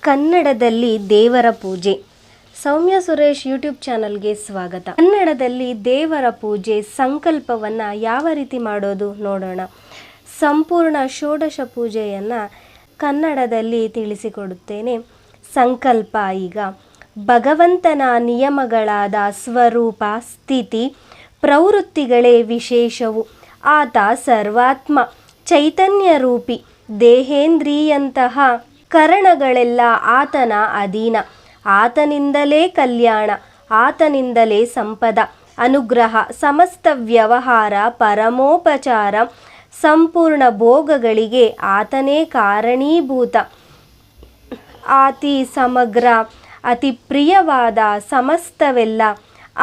ಕನ್ನಡದಲ್ಲಿ ದೇವರ ಪೂಜೆ. ಸೌಮ್ಯ ಸುರೇಶ್ ಯೂಟ್ಯೂಬ್ ಚಾನಲ್ಗೆ ಸ್ವಾಗತ. ಕನ್ನಡದಲ್ಲಿ ದೇವರ ಪೂಜೆ ಸಂಕಲ್ಪವನ್ನು ಯಾವ ರೀತಿ ಮಾಡೋದು ನೋಡೋಣ. ಸಂಪೂರ್ಣ ಷೋಡಶ ಪೂಜೆಯನ್ನು ಕನ್ನಡದಲ್ಲಿ ತಿಳಿಸಿಕೊಡುತ್ತೇನೆ. ಸಂಕಲ್ಪ ಈಗ ಭಗವಂತನ ನಿಯಮಗಳಾದ ಸ್ವರೂಪ, ಸ್ಥಿತಿ, ಪ್ರವೃತ್ತಿಗಳೇ ವಿಶೇಷವು. ಆತ ಸರ್ವಾತ್ಮ, ಚೈತನ್ಯ ರೂಪಿ. ದೇಹೇಂದ್ರಿಯಂತಹ ಕರಣಗಳೆಲ್ಲ ಆತನ ಅಧೀನ. ಆತನಿಂದಲೇ ಕಲ್ಯಾಣ, ಆತನಿಂದಲೇ ಸಂಪದ, ಅನುಗ್ರಹ, ಸಮಸ್ತ ವ್ಯವಹಾರ, ಪರಮೋಪಚಾರ, ಸಂಪೂರ್ಣ ಭೋಗಗಳಿಗೆ ಆತನೇ ಕಾರಣೀಭೂತ. ಅತಿ ಸಮಗ್ರ, ಅತಿ ಪ್ರಿಯವಾದ ಸಮಸ್ತವೆಲ್ಲ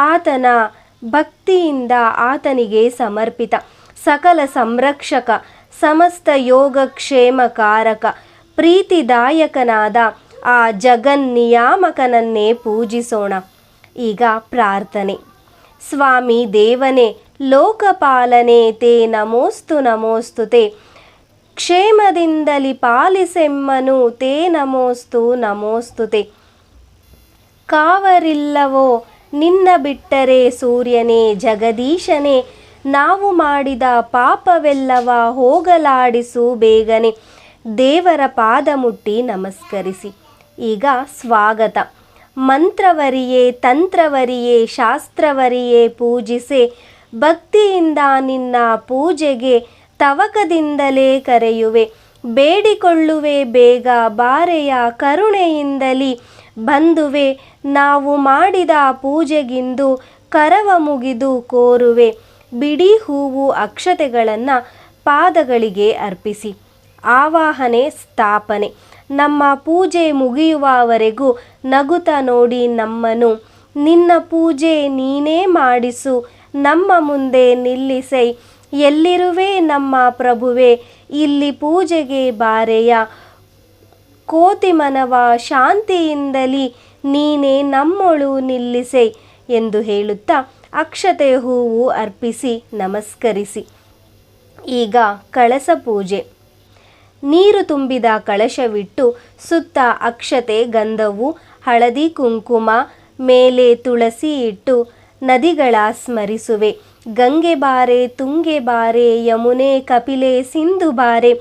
ಆತನ ಭಕ್ತಿಯಿಂದ ಆತನಿಗೆ ಸಮರ್ಪಿತ. ಸಕಲ ಸಂರಕ್ಷಕ, ಸಮಸ್ತ ಯೋಗಕ್ಷೇಮಕಾರಕ, ಪ್ರೀತಿದಾಯಕನಾದ ಆ ಜಗನ್ನಿಯಾಮಕನನ್ನೇ ಪೂಜಿಸೋಣ. ಈಗ ಪ್ರಾರ್ಥನೆ. ಸ್ವಾಮಿ ದೇವನೇ, ಲೋಕಪಾಲನೆ ತೇ ನಮೋಸ್ತು ನಮೋಸ್ತುತೆ. ಕ್ಷೇಮದಿಂದಲಿ ಪಾಲಿಸೆಮ್ಮನು ತೇ ನಮೋಸ್ತು ನಮೋಸ್ತುತೆ. ಕಾವರಿಲ್ಲವೋ ನಿನ್ನ ಬಿಟ್ಟರೆ ಸೂರ್ಯನೇ, ಜಗದೀಶನೇ. ನಾವು ಮಾಡಿದ ಪಾಪವೆಲ್ಲವ ಹೋಗಲಾಡಿಸು ಬೇಗನೆ. ದೇವರ ಪಾದ ಮುಟ್ಟಿ ನಮಸ್ಕರಿಸಿ. ಈಗ ಸ್ವಾಗತ. ಮಂತ್ರವರಿಯೇ, ತಂತ್ರವರಿಯೇ, ಶಾಸ್ತ್ರವರಿಯೇ ಪೂಜಿಸೆ. ಭಕ್ತಿಯಿಂದ ನಿನ್ನ ಪೂಜೆಗೆ ತವಕದಿಂದಲೇ ಕರೆಯುವೆ. ಬೇಡಿಕೊಳ್ಳುವೆ ಬೇಗ ಬಾರೆಯ ಕರುಣೆಯಿಂದಲಿ ಬಂದುವೆ. ನಾವು ಮಾಡಿದ ಪೂಜೆಗಿಂದು ಕರವ ಮುಗಿದು ಕೋರುವೆ. ಬಿಡಿ ಹೂವು ಅಕ್ಷತೆಗಳನ್ನು ಪಾದಗಳಿಗೆ ಅರ್ಪಿಸಿ. ಆವಾಹನೆ, ಸ್ಥಾಪನೆ. ನಮ್ಮ ಪೂಜೆ ಮುಗಿಯುವವರೆಗೂ ನಗುತ್ತಾ ನೋಡಿ ನಮ್ಮನು. ನಿನ್ನ ಪೂಜೆ ನೀನೇ ಮಾಡಿಸು, ನಮ್ಮ ಮುಂದೆ ನಿಲ್ಲಿಸೈ. ಎಲ್ಲಿರುವೆ ನಮ್ಮ ಪ್ರಭುವೆ, ಇಲ್ಲಿ ಪೂಜೆಗೆ ಬಾರೆಯ. ಕೋತಿಮನವ ಶಾಂತಿಯಿಂದಲಿ ನೀನೇ ನಮ್ಮೊಳು ನಿಲ್ಲಿಸೈ ಎಂದು ಹೇಳುತ್ತಾ ಅಕ್ಷತೆ ಹೂವು ಅರ್ಪಿಸಿ ನಮಸ್ಕರಿಸಿ. ಈಗ ಕಳಸ ಪೂಜೆ. ನೀರು ತುಂಬಿದ ಕಳಶವಿಟ್ಟು ಸುತ್ತ ಅಕ್ಷತೆ, ಗಂಧವು, ಹಳದಿ, ಕುಂಕುಮ, ಮೇಲೆ ತುಳಸಿ ಇಟ್ಟು ನದಿಗಳ ಸ್ಮರಿಸುವೆ. ಗಂಗೆ ಬಾರೆ, ತುಂಗೆ ಬಾರೆ, ಯಮುನೆ, ಕಪಿಲೆ, ಸಿಂಧು ಬಾರೆ.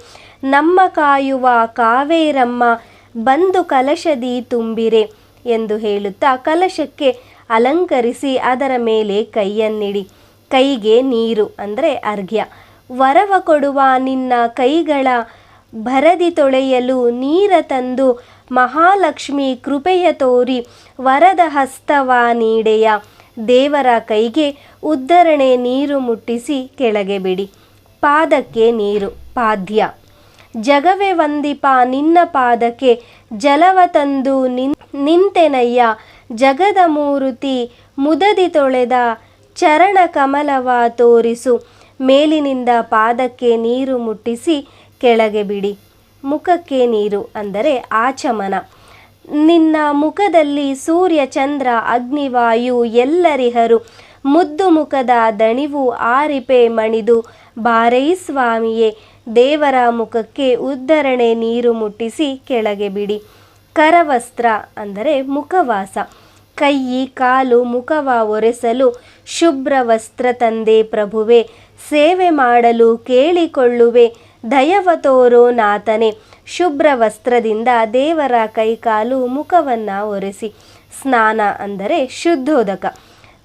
ನಮ್ಮ ಕಾಯುವ ಕಾವೇರಮ್ಮ, ಬಂದು ಕಲಶದಿ ತುಂಬಿರೆ ಎಂದು ಹೇಳುತ್ತಾ ಕಲಶಕ್ಕೆ ಅಲಂಕರಿಸಿ ಅದರ ಮೇಲೆ ಕೈಯನ್ನಿಡಿ. ಕೈಗೆ ನೀರು ಅಂದರೆ ಅರ್ಘ್ಯ. ವರವ ಕೊಡುವ ನಿನ್ನ ಕೈಗಳ ಭರದಿ ತೊಳೆಯಲು ನೀರ ತಂದು ಮಹಾಲಕ್ಷ್ಮಿ ಕೃಪೆಯ ತೋರಿ ವರದ ಹಸ್ತವ ನೀಡೆಯ. ದೇವರ ಕೈಗೆ ಉದ್ಧರಣೆ ನೀರು ಮುಟ್ಟಿಸಿ ಕೆಳಗೆ ಬಿಡಿ. ಪಾದಕ್ಕೆ ನೀರು, ಪಾದ್ಯ. ಜಗವೇ ವಂದಿಪ ನಿನ್ನ ಪಾದಕ್ಕೆ ಜಲವ ತಂದು ನಿಂತೆನಯ್ಯ. ಜಗದ ಮೂರುತಿ ಮುದದಿ ತೊಳೆದ ಚರಣ ಕಮಲವ ತೋರಿಸು. ಮೇಲಿನಿಂದ ಪಾದಕ್ಕೆ ನೀರು ಮುಟ್ಟಿಸಿ ಕೆಳಗೆ ಬಿಡಿ. ಮುಖಕ್ಕೆ ನೀರು ಅಂದರೆ ಆಚಮನ. ನಿನ್ನ ಮುಖದಲ್ಲಿ ಸೂರ್ಯ, ಚಂದ್ರ, ಅಗ್ನಿವಾಯು ಎಲ್ಲರಿಹರು. ಮುದ್ದು ಮುಖದ ದಣಿವು ಆರಿಪೆ ಮಣಿದು ಬಾರೈ ಸ್ವಾಮಿಯೇ. ದೇವರ ಮುಖಕ್ಕೆ ಉದ್ಧರಣೆ ನೀರು ಮುಟ್ಟಿಸಿ ಕೆಳಗೆ ಬಿಡಿ. ಕರವಸ್ತ್ರ ಅಂದರೆ ಮುಖವಾಸ. ಕೈ, ಕಾಲು, ಮುಖವ ಒರೆಸಲು ಶುಭ್ರ ವಸ್ತ್ರ ತಂದೆ ಪ್ರಭುವೆ. ಸೇವೆ ಮಾಡಲು ಕೇಳಿಕೊಳ್ಳುವೆ, ದಯವ ತೋರೋ ನಾಥನೆ. ಶುಭ್ರ ವಸ್ತ್ರದಿಂದ ದೇವರ ಕೈಕಾಲು ಮುಖವನ್ನು ಒರೆಸಿ. ಸ್ನಾನ ಅಂದರೆ ಶುದ್ಧೋದಕ.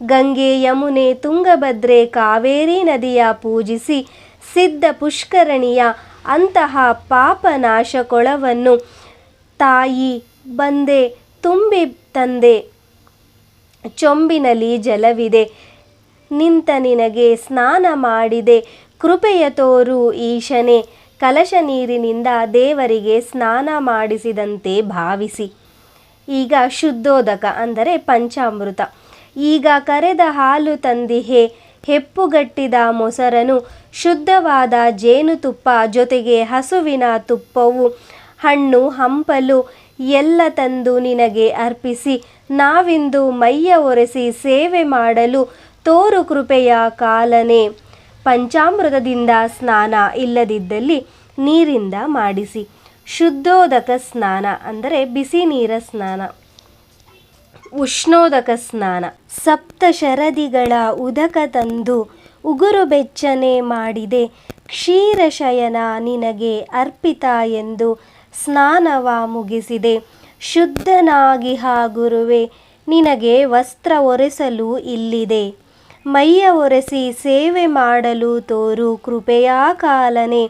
ಗಂಗೆ, ಯಮುನೆ, ತುಂಗಭದ್ರೆ, ಕಾವೇರಿ ನದಿಯ ಪೂಜಿಸಿ ಸಿದ್ಧ ಪುಷ್ಕರಣಿಯ ಅಂತಹ ಪಾಪನಾಶ ಕೊಳವನ್ನು ತಾಯಿ ಬಂದೆ ತುಂಬಿ ತಂದೆ. ಚೊಂಬಿನಲ್ಲಿ ಜಲವಿದೆ, ನಿಂತ ನಿನಗೆ ಸ್ನಾನ ಮಾಡಿದೆ. ಕೃಪೆಯ ತೋರು ಈಶನೇ. ಕಲಶ ನೀರಿನಿಂದ ದೇವರಿಗೆ ಸ್ನಾನ ಮಾಡಿಸಿದಂತೆ ಭಾವಿಸಿ. ಈಗ ಶುದ್ಧೋದಕ ಅಂದರೆ ಪಂಚಾಮೃತ. ಈಗ ಕರೆದ ಹಾಲು ತಂದಿಹೆ, ಹೆಪ್ಪುಗಟ್ಟಿದ ಮೊಸರನು, ಶುದ್ಧವಾದ ಜೇನುತುಪ್ಪ, ಜೊತೆಗೆ ಹಸುವಿನ ತುಪ್ಪವು, ಹಣ್ಣು ಹಂಪಲು ಎಲ್ಲ ತಂದು ನಿನಗೆ ಅರ್ಪಿಸಿ. ನಾವಿಂದು ಮೈಯ ಒರೆಸಿ ಸೇವೆ ಮಾಡಲು ತೋರು ಕೃಪೆಯ ಕಾಲನೆ. ಪಂಚಾಮೃತದಿಂದ ಸ್ನಾನ ಇಲ್ಲದಿದ್ದಲ್ಲಿ ನೀರಿಂದ ಮಾಡಿಸಿ. ಶುದ್ಧೋದಕ ಸ್ನಾನ ಅಂದರೆ ಬಿಸಿ ನೀರ ಸ್ನಾನ. ಉಷ್ಣೋದಕ ಸ್ನಾನ, ಸಪ್ತ ಶರದಿಗಳ ಉದಕ ತಂದು ಉಗುರು ಬೆಚ್ಚನೆ ಮಾಡಿದೆ, ಕ್ಷೀರಶಯನ ನಿನಗೆ ಅರ್ಪಿತ ಎಂದು ಸ್ನಾನವ ಮುಗಿಸಿದೆ. ಶುದ್ಧನಾಗಿಹ ಗುರುವೆ, ನಿನಗೆ ವಸ್ತ್ರ ಒರೆಸಲು ಇಲ್ಲಿದೆ, ಮೈಯ ಒರೆಸಿ ಸೇವೆ ಮಾಡಲು ತೋರು ಕೃಪೆಯ ಕಾಲನೆ.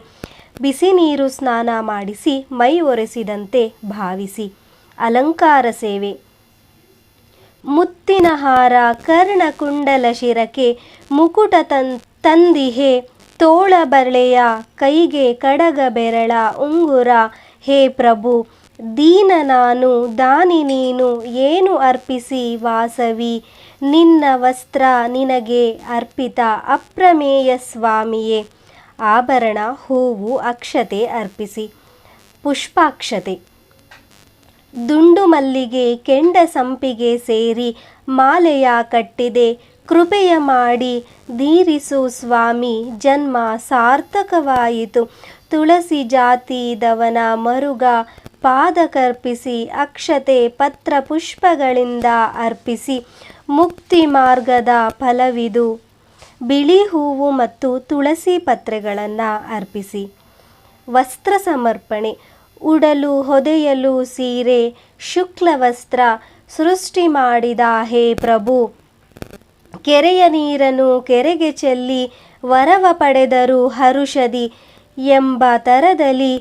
ಬಿಸಿ ನೀರು ಸ್ನಾನ ಮಾಡಿಸಿ ಮೈ ಒರೆಸಿದಂತೆ ಭಾವಿಸಿ. ಅಲಂಕಾರ ಸೇವೆ, ಮುತ್ತಿನ ಹಾರ ಕರ್ಣಕುಂಡಲ ಶಿರಕ್ಕೆ ಮುಕುಟ ತಂದಿಹೆ, ತೋಳ ಬಳೆಯ ಕೈಗೆ ಕಡಗ ಬೆರಳ ಉಂಗುರ. ಹೇ ಪ್ರಭು, ದೀನ ನಾನು ದಾನಿ ನೀನು, ಏನು ಅರ್ಪಿಸಿ ವಾಸವಿ, ನಿನ್ನ ವಸ್ತ್ರ ನಿನಗೆ ಅರ್ಪಿತ ಅಪ್ರಮೇಯ ಸ್ವಾಮಿಯೇ. ಆಭರಣ, ಹೂವು, ಅಕ್ಷತೆ ಅರ್ಪಿಸಿ. ಪುಷ್ಪಾಕ್ಷತೆ, ದುಂಡು ಮಲ್ಲಿಗೆ ಕೆಂಡ ಸಂಪಿಗೆ ಸೇರಿ ಮಾಲೆಯ ಕಟ್ಟಿದೆ, ಕೃಪೆಯ ಮಾಡಿ ದೀರಿಸು ಸ್ವಾಮಿ, ಜನ್ಮ ಸಾರ್ಥಕವಾಯಿತು. ತುಳಸಿ ಜಾತಿದವನ ಮರುಗ ಪಾದಕರ್ಪಿಸಿ, ಅಕ್ಷತೆ ಪತ್ರ ಪುಷ್ಪಗಳಿಂದ ಅರ್ಪಿಸಿ, ಮುಕ್ತಿ ಮಾರ್ಗದ ಫಲವಿದು. ಬಿಳಿ ಹೂವು ಮತ್ತು ತುಳಸಿ ಪತ್ರೆಗಳನ್ನು ಅರ್ಪಿಸಿ. ವಸ್ತ್ರ ಸಮರ್ಪಣೆ, ಉಡಲು ಹೊದೆಯಲು ಸೀರೆ ಶುಕ್ಲ ವಸ್ತ್ರ ಸೃಷ್ಟಿ ಮಾಡಿದ ಹೇ ಪ್ರಭು, ಕೆರೆಯ ನೀರನ್ನು ಕೆರೆಗೆ ಚೆಲ್ಲಿ ವರವ ಪಡೆದರು ಹರುಷದಿ, ಎಂಬ ತರದಲ್ಲಿ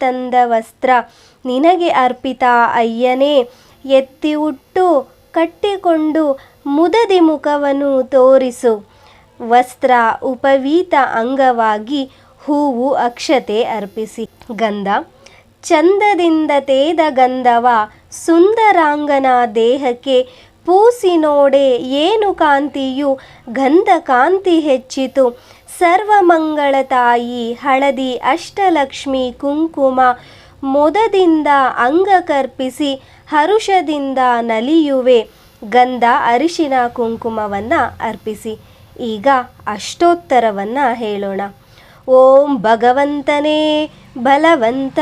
ತಂದ ವಸ್ತ್ರ ನಿನಗೆ ಅರ್ಪಿತ ಅಯ್ಯನೇ. ಎತ್ತಿ ಉಟ್ಟು ಕಟ್ಟಿಕೊಂಡು ಮುದದಿ ಮುಖವನ್ನು ತೋರಿಸು, ವಸ್ತ್ರ ಉಪವೀತ ಅಂಗವಾಗಿ ಹೂವು ಅಕ್ಷತೆ ಅರ್ಪಿಸಿ. ಗಂಧ, ಚಂದದಿಂದ ತೇದ ಗಂಧವ ಸುಂದರಾಂಗನ ದೇಹಕ್ಕೆ ಪೂಸಿ ನೋಡೆ, ಏನು ಕಾಂತಿಯು ಗಂಧ ಕಾಂತಿ ಹೆಚ್ಚಿತು. ಸರ್ವಮಂಗಳ ತಾಯಿ ಹಳದಿ ಅಷ್ಟಲಕ್ಷ್ಮಿ ಕುಂಕುಮ ಮೊದದಿಂದ ಅಂಗ ಕರ್ಪಿಸಿ, ಹರುಷದಿಂದ ನಲಿಯುವೆ. ಗಂಧ ಅರಿಶಿನ ಕುಂಕುಮವನ್ನು ಅರ್ಪಿಸಿ. ಈಗ ಅಷ್ಟೋತ್ತರವನ್ನು ಹೇಳೋಣ. ಓಂ ಭಗವಂತನೇ ಬಲವಂತ,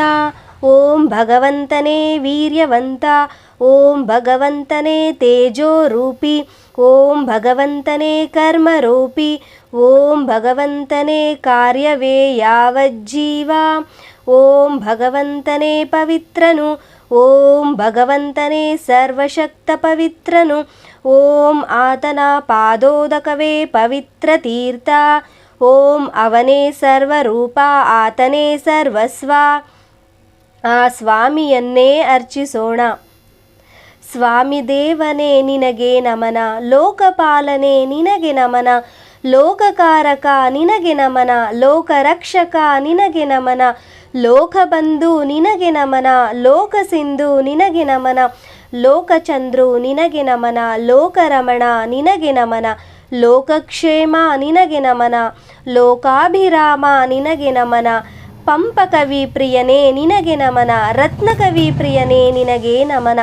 ಓಂ ಭಗವಂತನೇ ವೀರ್ಯವಂತ, ಓಂ ಭಗವಂತನೇ ತೇಜೋರೂಪಿ, ಓಂ ಭಗವಂತನೇ ಕರ್ಮರೂಪಿ, ಓಂ ಭಗವಂತನೇ ಕಾರ್ಯವೇ ಯಾವಜ್ಜೀವ, ಓಂ ಭಗವಂತನೇ ಪವಿತ್ರನು, ಓಂ ಭಗವಂತನೇ ಸರ್ವಶಕ್ತ ಪವಿತ್ರನು, ಓಂ ಆತನ ಪಾದೋದಕವೇ ಪವಿತ್ರ ತೀರ್ಥ, ಓಂ ಅವನೇ ಸರ್ವರೂಪ, ಆತನೇ ಸರ್ವಸ್ವ. ಆ ಸ್ವಾಮಿಯನ್ನೇ ಅರ್ಚಿಸೋಣ. ಸ್ವಾಮಿ ದೇವನೇ ನಿನಗೆ ನಮನ, ಲೋಕಪಾಲನೆ ನಿನಗೆ ನಮನ, ಲೋಕಕಾರಕ ನಿನಗೆ ನಮನ, ಲೋಕರಕ್ಷಕ ನಿನಗೆ ನಮನ, ಲೋಕಬಂಧು ನಿನಗೆ ನಮನ, ಲೋಕಸಿಂಧು ನಿನಗೆ ನಮನ, ಲೋಕಚಂದ್ರು ನಿನಗೆ ನಮನ, ಲೋಕರಮಣ ನಿನಗೆ ನಮನ, ಲೋಕಕ್ಷೇಮ ನಿನಗೆ ನಮನ, ಲೋಕಾಭಿರಾಮ ನಿನಗೆ ನಮನ, ಪಂಪಕವಿ ಪ್ರಿಯನೇ ನಿನಗೆ ನಮನ, ರತ್ನಕವಿ ಪ್ರಿಯನೇ ನಿನಗೆ ನಮನ,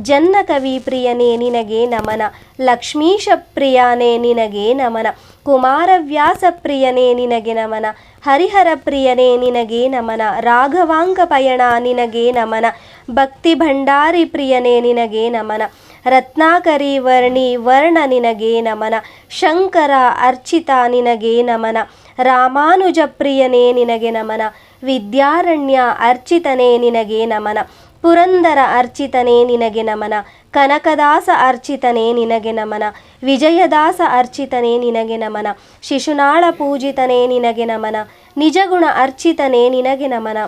ಜನ್ನಕವಿ ಪ್ರಿಯನೇ ನಿನಗೆ ನಮನ, ಲಕ್ಷ್ಮೀಶ ಪ್ರಿಯನೇ ನಿನಗೆ ನಮನ, ಕುಮಾರವ್ಯಾಸ ಪ್ರಿಯನೇ ನಿನಗೆ ನಮನ, ಹರಿಹರ ಪ್ರಿಯನೇ ನಿನಗೆ ನಮನ, ರಾಘವಾಂಕ ಪಯಣ ನಿನಗೆ ನಮನ, ಭಕ್ತಿ ಭಂಡಾರಿ ಪ್ರಿಯನೇ ನಿನಗೆ ನಮನ, ರತ್ನಾಕರಿ ವರ್ಣಿ ವರ್ಣ ನಿನಗೆ ನಮನ, ಶಂಕರ ಅರ್ಚಿತ ನಿನಗೆ ನಮನ, ರಾಮಾನುಜ ಪ್ರಿಯನೇ ನಿನಗೆ ನಮನ, ವಿದ್ಯಾರಣ್ಯ ಅರ್ಚಿತನೇ ನಿನಗೆ ನಮನ, ಪುರಂದರ ಅರ್ಚಿತನೇ ನಿನಗೆ ನಮನ, ಕನಕದಾಸ ಅರ್ಚಿತನೇ ನಿನಗೆ ನಮನ, ವಿಜಯದಾಸ ಅರ್ಚಿತನೇ ನಿನಗೆ ನಮನ, ಶಿಶುನಾಳ ಪೂಜಿತನೇ ನಿನಗೆ ನಮನ, ನಿಜಗುಣ ಅರ್ಚಿತನೇ ನಿನಗೆ ನಮನ,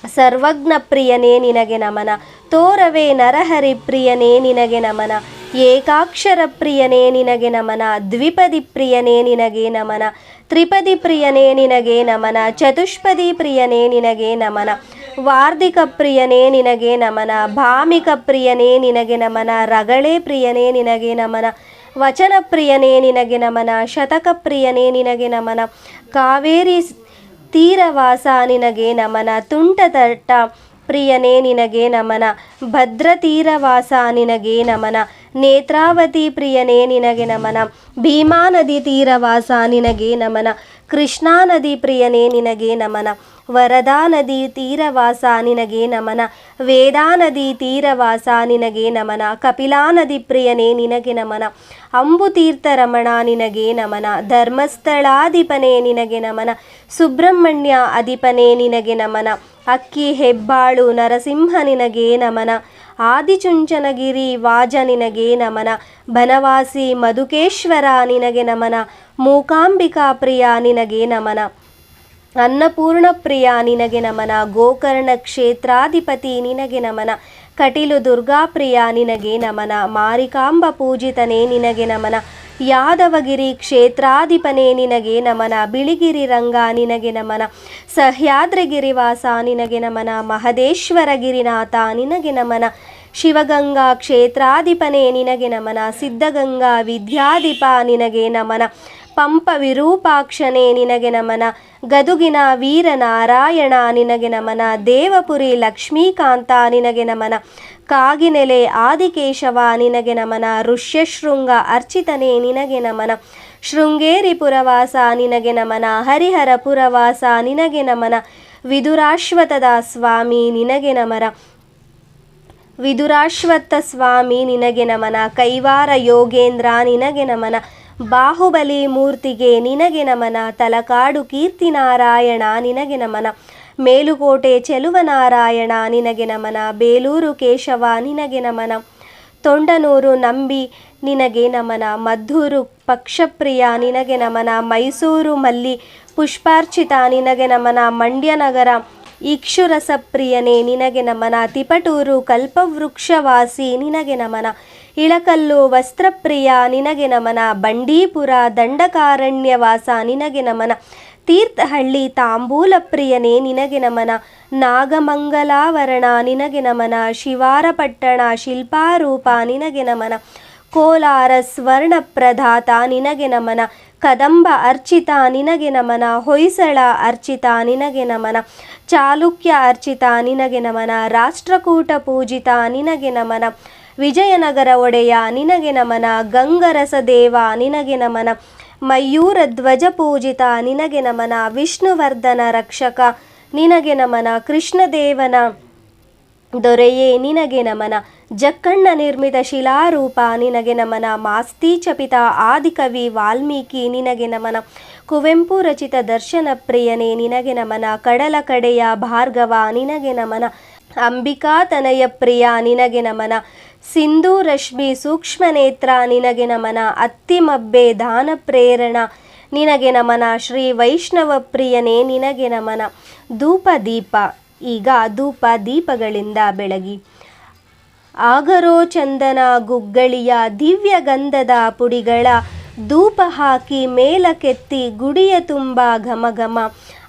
ಸರ್ವಜ್ಞ ಪ್ರಿಯನೇ ನಿನಗೆ ನಮನ, ತೋರವೇ ನರಹರಿ ಪ್ರಿಯನೇ ನಿನಗೆ ನಮನ, ಏಕಾಕ್ಷರ ಪ್ರಿಯನೇ ನಿನಗೆ ನಮನ, ದ್ವಿಪದಿ ಪ್ರಿಯನೇ ನಿನಗೆ ನಮನ, ತ್ರಿಪದಿ ಪ್ರಿಯನೇ ನಿನಗೆ ನಮನ, ಚತುಷ್ಪದಿ ಪ್ರಿಯನೇ ನಿನಗೆ ನಮನ, ವಾರ್ಧಿಕ ಪ್ರಿಯನೇ ನಿನಗೆ ನಮನ, ಭಾಮಿಕ ಪ್ರಿಯನೇ ನಿನಗೆ ನಮನ, ರಗಳೆ ಪ್ರಿಯನೇ ನಿನಗೆ ನಮನ, ವಚನ ಪ್ರಿಯನೇ ನಿನಗೆ ನಮನ, ಶತಕ ಪ್ರಿಯನೇ ನಿನಗೆ ನಮನ, ಕಾವೇರಿ ತೀರವಾಸ ನಿನಗೆ ನಮನ, ತುಂಟತಟ್ಟ ಪ್ರಿಯನೇ ನಿನಗೆ ನಮನ. ಭದ್ರತೀರವಾಸ ನಿನಗೆ ನಮನ. ನೇತ್ರಾವತಿ ಪ್ರಿಯನೇ ನಿನಗೆ ನಮನ. ಭೀಮಾ ನದಿ ತೀರವಾಸ ನಿನಗೆ ನಮನ. ಕೃಷ್ಣಾ ನದಿ ಪ್ರಿಯನೇ ನಿನಗೆ ನಮನ. ವರದಾ ನದಿ ತೀರವಾಸ ನಿನಗೆ ನಮನ. ವೇದಾ ನದಿ ತೀರವಾಸ ನಿನಗೆ ನಮನ. ಕಪಿಲಾ ನದಿ ಪ್ರಿಯನೇ ನಿನಗೆ ನಮನ. ಅಂಬುತೀರ್ಥ ರಮಣ ನಿನಗೆ ನಮನ. ಧರ್ಮಸ್ಥಳಾಧಿಪನೇ ನಿನಗೆ ನಮನ. ಸುಬ್ರಹ್ಮಣ್ಯ ಅಧಿಪನೇ ನಿನಗೆ ನಮನ. ಅಕ್ಕಿ ಹೆಬ್ಬಾಳು ನರಸಿಂಹ ನಿನಗೆ ನಮನ. ಆದಿಚುಂಚನಗಿರಿ ವಾಜ ನಿನಗೆ ನಮನ. ಬನವಾಸಿ ಮಧುಕೇಶ್ವರ ನಿನಗೆ ನಮನ. ಮೂಕಾಂಬಿಕಾ ಪ್ರಿಯ ನಿನಗೆ ನಮನ. ಅನ್ನಪೂರ್ಣ ಪ್ರಿಯ ನಿನಗೆ ನಮನ. ಗೋಕರ್ಣ ಕ್ಷೇತ್ರಾಧಿಪತಿ ನಿನಗೆ ನಮನ. ಕಟೀಲು ದುರ್ಗಾಪ್ರಿಯ ನಿನಗೆ ನಮನ. ಮಾರಿಕಾಂಬ ಪೂಜಿತನೇ ನಿನಗೆ ನಮನ. ಯಾದವಗಿರಿ ಕ್ಷೇತ್ರಾಧಿಪನೇ ನಿನಗೆ ನಮನ. ಬಿಳಿಗಿರಿ ರಂಗ ನಿನಗೆ ನಮನ. ಸಹ್ಯಾದ್ರಿಗಿರಿವಾಸ ನಿನಗೆ ನಮನ. ಮಹದೇಶ್ವರ ಗಿರಿನಾಥ ನಿನಗೆ ನಮನ. ಶಿವಗಂಗಾ ಕ್ಷೇತ್ರಾಧಿಪನೇ ನಿನಗೆ ನಮನ. ಸಿದ್ಧಗಂಗಾ ವಿದ್ಯಾಧಿಪ ನಿನಗೆ ನಮನ. ಪಂಪ ವಿರೂಪಾಕ್ಷನೇ ನಿನಗೆ ನಮನ. ಗದುಗಿನ ವೀರನಾರಾಯಣ ನಿನಗೆ ನಮನ. ದೇವಪುರಿ ಲಕ್ಷ್ಮೀಕಾಂತ ನಿನಗೆ ನಮನ. ಕಾಗಿನೆಲೆ ಆದಿಕೇಶವ ನಿನಗೆ ನಮನ. ಋಷ್ಯಶೃಂಗ ಅರ್ಚಿತನೇ ನಿನಗೆ ನಮನ. ಶೃಂಗೇರಿ ಪುರವಾಸ ನಿನಗೆ ನಮನ. ಹರಿಹರ ಪುರವಾಸ ನಿನಗೆ ನಮನ. ವಿದುರಾಶ್ವತ್ಥದ ಸ್ವಾಮಿ ನಿನಗೆ ನಮನ. ವಿದುರಾಶ್ವತ್ಥ ಸ್ವಾಮಿ ನಿನಗೆ ನಮನ. ಕೈವಾರ ಯೋಗೇಂದ್ರ ನಿನಗೆ ನಮನ. ಬಾಹುಬಲಿ ಮೂರ್ತಿಗೆ ನಿನಗೆ ನಮನ. ತಲಕಾಡು ಕೀರ್ತಿನಾರಾಯಣ ನಿನಗೆ ನಮನ. ಮೇಲುಕೋಟೆ ಚೆಲುವನಾರಾಯಣ ನಿನಗೆ ನಮನ. ಬೇಲೂರು ಕೇಶವ ನಿನಗೆ ನಮನ. ತೊಂಡನೂರು ನಂಬಿ ನಿನಗೆ ನಮನ. ಮದ್ದೂರು ಪಕ್ಷಪ್ರಿಯ ನಿನಗೆ ನಮನ. ಮೈಸೂರು ಮಲ್ಲಿ ಪುಷ್ಪಾರ್ಚಿತ ನಿನಗೆ ನಮನ. ಮಂಡ್ಯ ನಗರ ಇಕ್ಷುರಸಪ್ರಿಯನೇ ನಿನಗೆ ನಮನ. ತಿಪಟೂರು ಕಲ್ಪವೃಕ್ಷವಾಸಿ ನಿನಗೆ ನಮನ. ಇಳಕಲ್ಲು ವಸ್ತ್ರಪ್ರಿಯ ನಿನಗೆ ನಮನ. ಬಂಡೀಪುರ ದಂಡಕಾರಣ್ಯವಾಸ ನಿನಗೆ ನಮನ. ತೀರ್ಥಹಳ್ಳಿ ತಾಂಬೂಲ ಪ್ರಿಯನೇ ನಿನಗೆ ನಮನ. ನಾಗಮಂಗಲಾವರಣ ನಿನಗೆ ನಮನ. ಶಿವಾರಪಟ್ಟಣ ಶಿಲ್ಪಾರೂಪ ನಿನಗೆ ನಮನ. ಕೋಲಾರ ಸ್ವರ್ಣಪ್ರಧಾತ ನಿನಗೆ ನಮನ. ಕದಂಬ ಅರ್ಚಿತ ನಿನಗೆ ನಮನ. ಹೊಯ್ಸಳ ಅರ್ಚಿತ ನಿನಗೆ ನಮನ. ಚಾಲುಕ್ಯ ಅರ್ಚಿತ ನಿನಗೆ ನಮನ. ರಾಷ್ಟ್ರಕೂಟ ಪೂಜಿತ ನಿನಗೆ ನಮನ. ವಿಜಯನಗರ ಒಡೆಯ ನಿನಗೆ ನಮನ. ಗಂಗರಸ ದೇವ ನಿನಗೆ ನಮನ. ಮಯೂರ ಧ್ವಜ ಪೂಜಿತ ನಿನಗೆ ನಮನ. ವಿಷ್ಣುವರ್ಧನ ರಕ್ಷಕ ನಿನಗೆ ನಮನ. ಕೃಷ್ಣದೇವನ ದೊರೆಯೇ ನಿನಗೆ ನಮನ. ಜಕ್ಕಣ್ಣ ನಿರ್ಮಿತ ಶಿಲಾರೂಪ ನಿನಗೆ ನಮನ. ಮಾಸ್ತಿಚಪಿತ ಆದಿಕವಿ ವಾಲ್ಮೀಕಿ ನಿನಗೆ ನಮನ. ಕುವೆಂಪು ರಚಿತ ದರ್ಶನ ಪ್ರಿಯನೇ ನಿನಗೆ ನಮನ. ಕಡಲ ಕಡೆಯ ಭಾರ್ಗವ ನಿನಗೆ ನಮನ. ಅಂಬಿಕಾತನಯ ಪ್ರಿಯ ನಿನಗೆ ನಮನ. ಸಿಂಧೂ ರಶ್ಮಿ ಸೂಕ್ಷ್ಮ ನೇತ್ರ ನಿನಗೆ ನಮನ. ಅತ್ತಿಮಬ್ಬೆ ದಾನ ಪ್ರೇರಣ ನಿನಗೆ ನಮನ. ಶ್ರೀ ವೈಷ್ಣವ ಪ್ರಿಯನೇ ನಿನಗೆ ನಮನ. ಧೂಪ ದೀಪ. ಈಗ ಧೂಪ ದೀಪಗಳಿಂದ ಬೆಳಗಿ ಆಗರೋ ಚಂದನ ಗುಗ್ಗಳಿಯ ದಿವ್ಯ ಗಂಧದ ಪುಡಿಗಳ ಧೂಪ ಹಾಕಿ ಮೇಲಕ್ಕೆತ್ತಿ ಗುಡಿಯ ತುಂಬ ಘಮಘಮ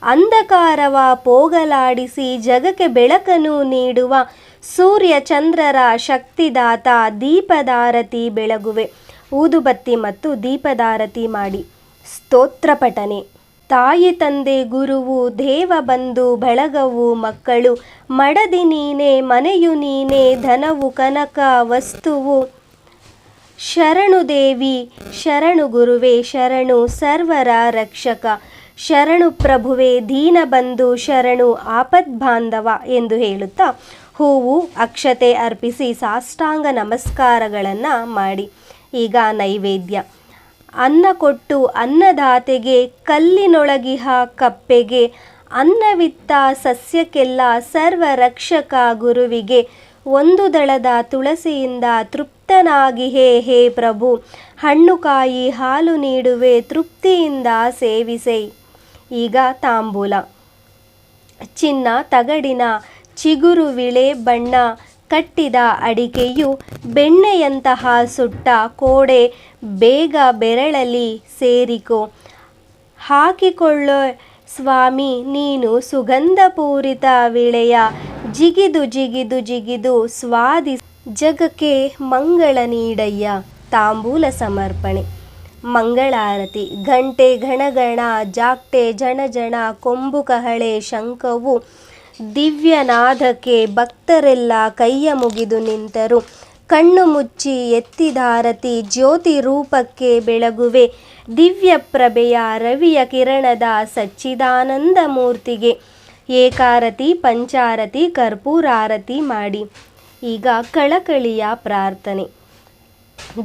ಅಂಧಕಾರವ ಪೋಗಲಾಡಿಸಿ ಜಗಕ್ಕೆ ಬೆಳಕನ್ನು ನೀಡುವ ಸೂರ್ಯ ಚಂದ್ರರ ಶಕ್ತಿದಾತ ದೀಪದಾರತಿ ಬೆಳಗುವೆ. ಊದುಬತ್ತಿ ಮತ್ತು ದೀಪದಾರತಿ ಮಾಡಿ. ಸ್ತೋತ್ರ ಪಠನೆ. ತಾಯಿ ತಂದೆ ಗುರುವು ದೇವ ಬಂಧು ಬಳಗವು ಮಕ್ಕಳು ಮಡದಿ ನೀನೆ ಮನೆಯು ನೀನೆ ಧನವು ಕನಕ ವಸ್ತುವು ಶರಣು ದೇವಿ ಶರಣು ಗುರುವೇ ಶರಣು ಸರ್ವರ ರಕ್ಷಕ ಶರಣು ಪ್ರಭುವೇ ದೀನಬಂಧು ಶರಣು ಆಪದ್ಬಾಂಧವ ಎಂದು ಹೇಳುತ್ತಾ ಹೂವು ಅಕ್ಷತೆ ಅರ್ಪಿಸಿ ಸಾಷ್ಟಾಂಗ ನಮಸ್ಕಾರಗಳನ್ನು ಮಾಡಿ. ಈಗ ನೈವೇದ್ಯ. ಅನ್ನ ಕೊಟ್ಟು ಅನ್ನದಾತೆಗೆ ಕಲ್ಲಿನೊಳಗಿಹ ಕಪ್ಪೆಗೆ ಅನ್ನವಿತ್ತ ಸಸ್ಯಕ್ಕೆಲ್ಲ ಸರ್ವರಕ್ಷಕ ಗುರುವಿಗೆ ಒಂದು ದಳದ ತುಳಸಿಯಿಂದ ತೃಪ್ತನಾಗಿಹೇ ಹೇ ಪ್ರಭು ಹಣ್ಣು ಕಾಯಿ ಹಾಲು ನೀಡುವೆ ತೃಪ್ತಿಯಿಂದ ಸೇವಿಸೆ. ಈಗ ತಾಂಬೂಲ. ಚಿನ್ನ ತಗಡಿನ ಚಿಗುರು ವಿಳೆ ಬಣ್ಣ ಕಟ್ಟಿದ ಅಡಿಕೆಯು ಬೆಣ್ಣೆಯಂತಹ ಸುಟ್ಟ ಕೋಡೆ ಬೇಗ ಬೆರಳಲ್ಲಿ ಸೇರಿಕೋ ಹಾಕಿಕೊಳ್ಳೋ ಸ್ವಾಮಿ ನೀನು ಸುಗಂಧಪೂರಿತ ವಿಳೆಯ ಜಿಗಿದು ಜಿಗಿದು ಜಿಗಿದು ಸ್ವಾದಿ ಜಗಕ್ಕೆ ಮಂಗಳ ನೀಡಯ್ಯ. ತಾಂಬೂಲ ಸಮರ್ಪಣೆ. ಮಂಗಳಾರತಿ. ಘಂಟೆ ಘಣಗಣ ಜಾಕ್ಟೆ ಜಣ ಜಣ ಕೊಂಬು ಕಹಳೆ ಶಂಖವು ದಿವ್ಯನಾದಕ್ಕೆ ಭಕ್ತರೆಲ್ಲ ಕೈಯ ಮುಗಿದು ನಿಂತರು. ಕಣ್ಣು ಮುಚ್ಚಿ ಎತ್ತಿದಾರತಿ ಜ್ಯೋತಿ ರೂಪಕ್ಕೆ ಬೆಳಗುವೆ, ದಿವ್ಯ ಪ್ರಭೆಯ ರವಿಯ ಕಿರಣದ ಸಚ್ಚಿದಾನಂದ ಮೂರ್ತಿಗೆ. ಏಕಾರತಿ ಪಂಚಾರತಿ ಕರ್ಪೂರಾರತಿ ಮಾಡಿ. ಈಗ ಕಳಕಳಿಯ ಪ್ರಾರ್ಥನೆ.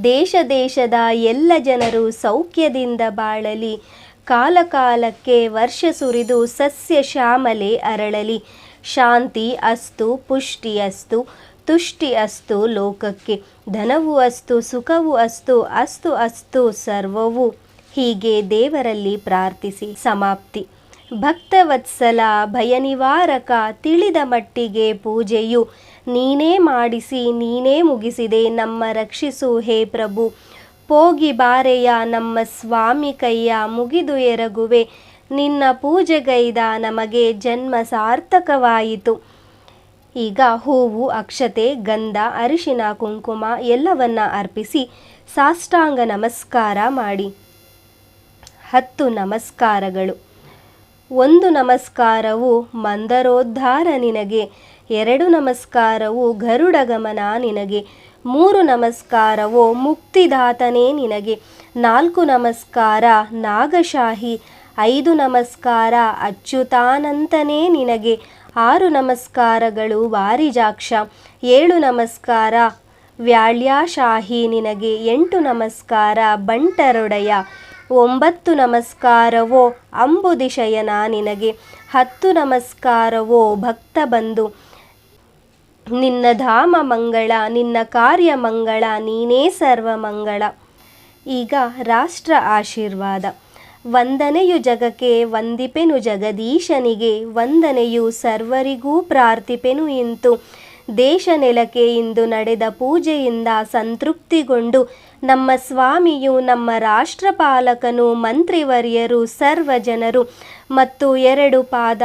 ದೇಶ ದೇಶದ ಎಲ್ಲ ಜನರು ಸೌಖ್ಯದಿಂದ ಬಾಳಲಿ, ಕಾಲಕಾಲಕ್ಕೆ ವರ್ಷ ಸುರಿದು ಸಸ್ಯ ಶ್ಯಾಮಲೆ ಅರಳಲಿ. ಶಾಂತಿ ಅಸ್ತು, ಪುಷ್ಟಿ ಅಸ್ತು, ತುಷ್ಟಿ ಅಸ್ತು ಲೋಕಕ್ಕೆ. ಧನವು ಅಸ್ತು, ಸುಖವು ಅಸ್ತು, ಅಸ್ತು ಅಸ್ತು ಸರ್ವವು. ಹೀಗೆ ದೇವರಲ್ಲಿ ಪ್ರಾರ್ಥಿಸಿ ಸಮಾಪ್ತಿ. ಭಕ್ತವತ್ಸಲ ಭಯ ನಿವಾರಕ ತಿಳಿದ ಮಟ್ಟಿಗೆ ಪೂಜೆಯು ನೀನೇ ಮಾಡಿಸಿ ನೀನೇ ಮುಗಿಸಿದೆ, ನಮ್ಮ ರಕ್ಷಿಸು ಹೇ ಪ್ರಭು. ಪೋಗಿ ಬಾರೆಯ ನಮ್ಮ ಸ್ವಾಮಿ ಕೈಯ ಮುಗಿದು ಎರಗುವೆ, ನಿನ್ನ ಪೂಜೆಗೈದ ನಮಗೆ ಜನ್ಮ ಸಾರ್ಥಕವಾಯಿತು. ಈಗ ಹೂವು, ಅಕ್ಷತೆ, ಗಂಧ, ಅರಿಶಿನ, ಕುಂಕುಮ ಎಲ್ಲವನ್ನ ಅರ್ಪಿಸಿ ಸಾಷ್ಟಾಂಗ ನಮಸ್ಕಾರ ಮಾಡಿ. 10 ನಮಸ್ಕಾರಗಳು. 1 ನಮಸ್ಕಾರವು ಮಂದರೋದ್ಧಾರ ನಿನಗೆ, 2 ನಮಸ್ಕಾರವು ಗರುಡ ಗಮನ ನಿನಗೆ, 3 ನಮಸ್ಕಾರವೋ ಮುಕ್ತಿದಾತನೇ ನಿನಗೆ, 4 ನಮಸ್ಕಾರ ನಾಗಶಾಹಿ, 5 ನಮಸ್ಕಾರ ಅಚ್ಯುತಾನಂತನೇ ನಿನಗೆ, 6 ನಮಸ್ಕಾರಗಳು ವಾರಿಜಾಕ್ಷ, 7 ನಮಸ್ಕಾರ ವ್ಯಾಳ್ಯಾಶಾಹಿ ನಿನಗೆ, 8 ನಮಸ್ಕಾರ ಬಂಟರೊಡೆಯ, 9 ನಮಸ್ಕಾರವೋ ಅಂಬುದಿಶಯನ ನಿನಗೆ, 10 ನಮಸ್ಕಾರವೋ ಭಕ್ತ ಬಂಧು. ನಿನ್ನ ಧಾಮ ಮಂಗಳ, ನಿನ್ನ ಕಾರ್ಯ ಮಂಗಳ, ನೀನೇ ಸರ್ವ ಮಂಗಳ. ಈಗ ರಾಷ್ಟ್ರ ಆಶೀರ್ವಾದ. ವಂದನೆಯು ಜಗಕ್ಕೆ ವಂದಿಪೆನು ಜಗದೀಶನಿಗೆ, ವಂದನೆಯು ಸರ್ವರಿಗೂ ಪ್ರಾರ್ಥಿಪೆನು ಇಂತು. ದೇಶ ನೆಲಕ್ಕೆ ಇಂದು ನಡೆದ ಪೂಜೆಯಿಂದ ಸಂತೃಪ್ತಿಗೊಂಡು ನಮ್ಮ ಸ್ವಾಮಿಯು, ನಮ್ಮ ರಾಷ್ಟ್ರಪಾಲಕನು, ಮಂತ್ರಿವರ್ಯರು, ಸರ್ವ ಜನರು ಮತ್ತು 2 ಪಾದ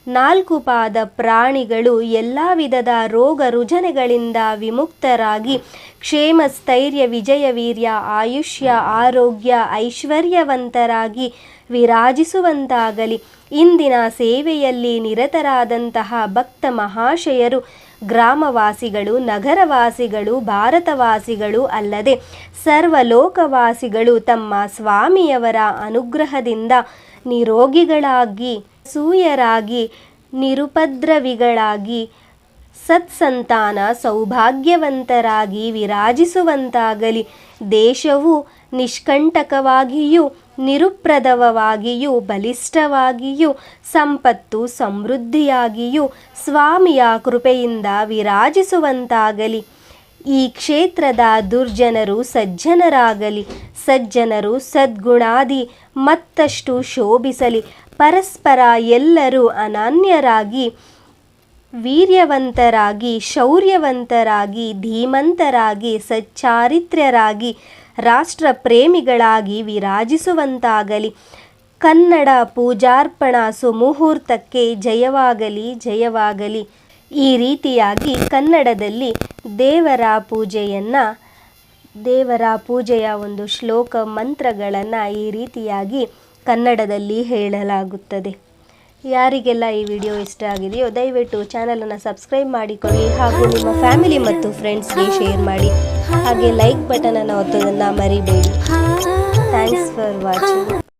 4 ಪಾದ ಪ್ರಾಣಿಗಳು ಎಲ್ಲ ವಿಧದ ರೋಗ ರುಜಿನಗಳಿಂದ ವಿಮುಕ್ತರಾಗಿ ಕ್ಷೇಮ ಸ್ಥೈರ್ಯ ವಿಜಯ ವೀರ್ಯ ಆಯುಷ್ಯ ಆರೋಗ್ಯ ಐಶ್ವರ್ಯವಂತರಾಗಿ ವಿರಾಜಿಸುವಂತಾಗಲಿ. ಇಂದಿನ ಸೇವೆಯಲ್ಲಿ ನಿರತರಾದಂತಹ ಭಕ್ತ ಮಹಾಶಯರು ಗ್ರಾಮವಾಸಿಗಳು, ನಗರವಾಸಿಗಳು, ಭಾರತವಾಸಿಗಳು ಅಲ್ಲದೆ ಸರ್ವಲೋಕವಾಸಿಗಳು ತಮ್ಮ ಸ್ವಾಮಿಯವರ ಅನುಗ್ರಹದಿಂದ ನಿರೋಗಿಗಳಾಗಿ, ಸೂಯರಾಗಿ, ನಿರುಪದ್ರವಿಗಳಾಗಿ, ಸತ್ಸಂತಾನ ಸೌಭಾಗ್ಯವಂತರಾಗಿ ವಿರಾಜಿಸುವಂತಾಗಲಿ. ದೇಶವು ನಿಷ್ಕಂಟಕವಾಗಿಯೂ ನಿರುಪ್ರದವವಾಗಿಯೂ ಬಲಿಷ್ಠವಾಗಿಯೂ ಸಂಪತ್ತು ಸಮೃದ್ಧಿಯಾಗಿಯೂ ಸ್ವಾಮಿಯ ಕೃಪೆಯಿಂದ ವಿರಾಜಿಸುವಂತಾಗಲಿ. ಈ ಕ್ಷೇತ್ರದ ದುರ್ಜನರು ಸಜ್ಜನರಾಗಲಿ, ಸಜ್ಜನರು ಸದ್ಗುಣಾದಿ ಮತ್ತಷ್ಟು ಶೋಭಿಸಲಿ. ಪರಸ್ಪರ ಎಲ್ಲರೂ ಅನನ್ಯರಾಗಿ, ವೀರ್ಯವಂತರಾಗಿ, ಶೌರ್ಯವಂತರಾಗಿ, ಧೀಮಂತರಾಗಿ, ಸಚ್ಚಾರಿತ್ರ್ಯರಾಗಿ, ರಾಷ್ಟ್ರ ಪ್ರೇಮಿಗಳಾಗಿ ವಿರಾಜಿಸುವಂತಾಗಲಿ. ಕನ್ನಡ ಪೂಜಾರ್ಪಣಾ ಸುಮುಹೂರ್ತಕ್ಕೆ ಜಯವಾಗಲಿ, ಜಯವಾಗಲಿ. ಈ ರೀತಿಯಾಗಿ ಕನ್ನಡದಲ್ಲಿ ದೇವರ ಪೂಜೆಯ ಒಂದು ಶ್ಲೋಕ ಮಂತ್ರಗಳನ್ನು ಈ ರೀತಿಯಾಗಿ ಕನ್ನಡದಲ್ಲಿ ಹೇಳಲಾಗುತ್ತದೆ. ಯಾರಿಗೆಲ್ಲ ಈ ವಿಡಿಯೋ ಇಷ್ಟ ಆಗಿದೆಯೋ ದಯವಿಟ್ಟು ಚಾನಲನ್ನು ಸಬ್ಸ್ಕ್ರೈಬ್ ಮಾಡಿಕೊಳ್ಳಿ ಹಾಗೂ ನಿಮ್ಮ ಫ್ಯಾಮಿಲಿ ಮತ್ತು ಫ್ರೆಂಡ್ಸ್ಗೆ ಶೇರ್ ಮಾಡಿ. ಹಾಗೆ ಲೈಕ್ ಬಟನನ್ನು ಒತ್ತೋದನ್ನು ಮರಿಬೇಡಿ. Thanks for watching.